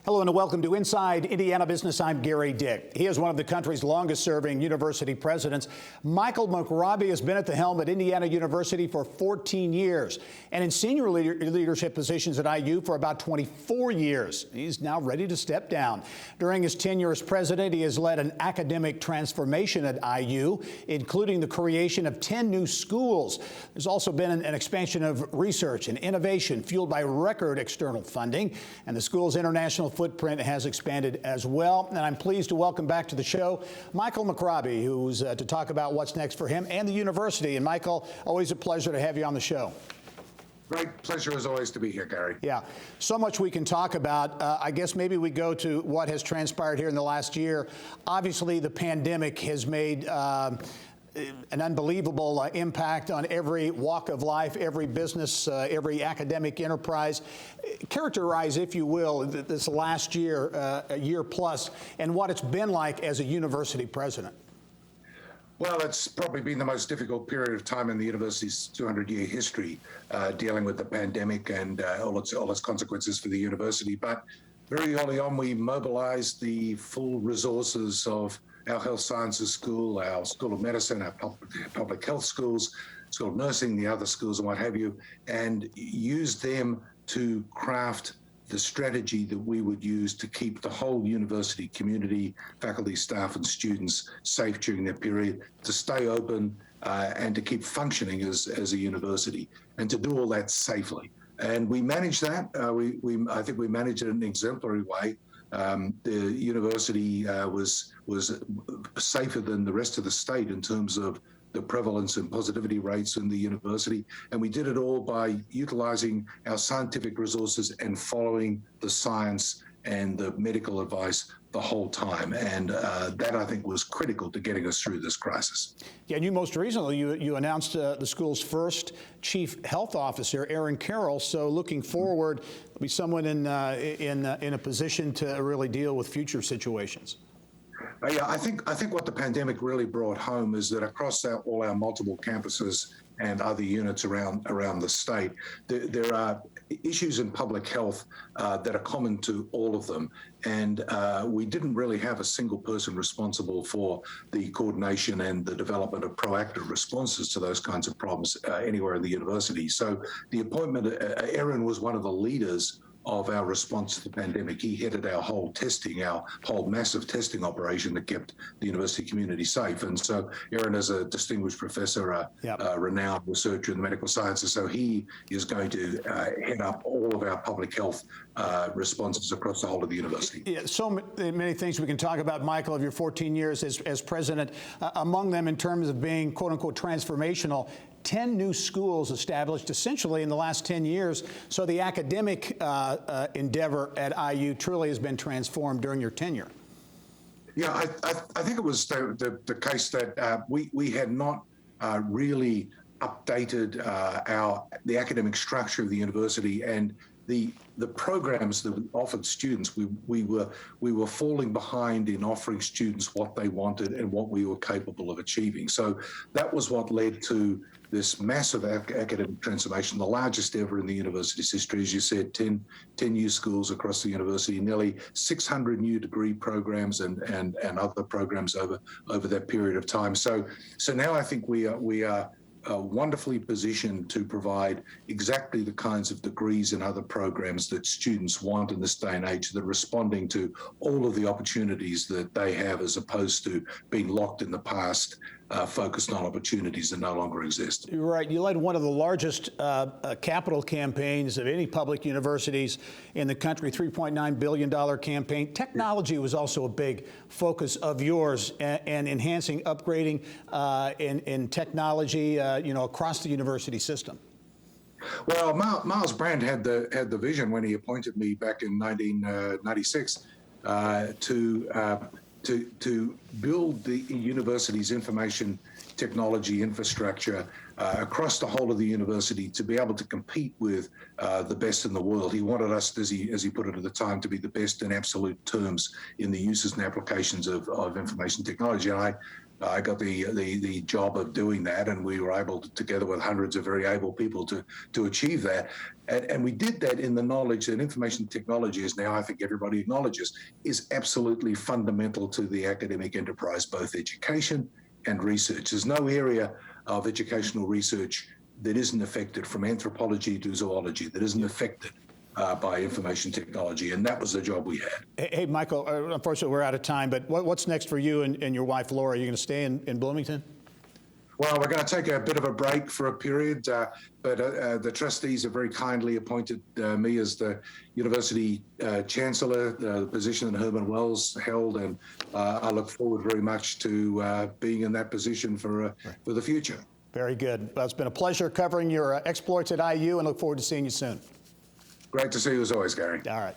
Hello and welcome to Inside Indiana Business. I'm Gary Dick. He is one of the country's longest-serving university presidents. Michael McRobbie has been at the helm at Indiana University for 14 years and in senior leadership positions at IU for about 24 years. He's now ready to step down. During his tenure as president, he has led an academic transformation at IU, including the creation of 10 new schools. There's also been an expansion of research and innovation fueled by record external funding, and the school's international footprint has expanded as well. And I'm pleased to welcome back to the show Michael McRobbie, who's to talk about what's next for him and the university. And Michael, always a pleasure to have you on the show. Great pleasure as always to be here, Gary. Yeah, so much we can talk about. I guess maybe we go to what has transpired here in the last year. Obviously, the pandemic has made an unbelievable impact on every walk of life, every business, every academic enterprise. Characterize, if you will, this last year, a year plus, and what it's been like as a university president. Well, it's probably been the most difficult period of time in the university's 200-year history, dealing with the pandemic and all its consequences for the university. But very early on, we mobilized the full resources of our health sciences school, our School of Medicine, our public health schools, School of Nursing, the other schools and what have you, and used them to craft the strategy that we would use to keep the whole university community, faculty, staff and students safe during that period, to stay open and to keep functioning as a university, and to do all that safely. And we managed that. I think we managed it in an exemplary way. The university was safer than the rest of the state in terms of the prevalence and positivity rates in the university. And we did it all by utilizing our scientific resources and following the science and the medical advice the whole time. And that, I think, was critical to getting us through this crisis. Yeah, and you most recently, you announced the school's first chief health officer, Aaron Carroll. So looking forward, there'll be someone in a position to really deal with future situations. Yeah, I think what the pandemic really brought home is that across all our multiple campuses and other units around the state, there are issues in public health that are common to all of them. And we didn't really have a single person responsible for the coordination and the development of proactive responses to those kinds of problems anywhere in the university. So the appointment, Aaron was one of the leaders of our response to the pandemic. He headed our whole testing, our whole massive testing operation that kept the university community safe. And so Aaron is a distinguished professor, a renowned researcher in the medical sciences. So he is going to head up all of our public health responses across the whole of the university. Yeah, so many things we can talk about, Michael, of your 14 years as president. Among them, in terms of being, quote unquote, transformational, 10 new schools established essentially in the last 10 years. So the academic endeavor at IU truly has been transformed during your tenure. Yeah, I think it was the case that we had not really updated the academic structure of the university and the programs that we offered students. We were falling behind in offering students what they wanted and what we were capable of achieving. So that was what led to this massive academic transformation, the largest ever in the university's history. As you said, 10 new schools across the university, nearly 600 new degree programs and other programs over that period of time. So now I think we are wonderfully positioned to provide exactly the kinds of degrees and other programs that students want in this day and age, that are responding to all of the opportunities that they have, as opposed to being locked in the past, focused on opportunities that no longer exist. You're right. You led one of the largest capital campaigns of any public universities in the country, $3.9 billion campaign. Technology was also a big focus of yours, and enhancing, upgrading in technology, across the university system. Well, Miles Brand had the vision when he appointed me back in 1996 to build the university's information technology infrastructure across the whole of the university to be able to compete with the best in the world. He wanted us, as he put it at the time, to be the best in absolute terms in the uses and applications of information technology. And I got the job of doing that, and we were able to, together with hundreds of very able people, to achieve that. And we did that in the knowledge that information technology is now, I think everybody acknowledges, is absolutely fundamental to the academic enterprise, both education and research. There's no area of educational research that isn't affected, from anthropology to zoology, that isn't affected by information technology, and that was the job we had. Hey, Michael, unfortunately we're out of time, but what's next for you and your wife, Laura? Are you going to stay in Bloomington? Well, we're going to take a bit of a break for a period, but the trustees have very kindly appointed me as the university chancellor, the position that Herman Wells held, and I look forward very much to being in that position for the future. Very good. Well, it's been a pleasure covering your exploits at IU, and look forward to seeing you soon. Great to see you as always, Gary. All right.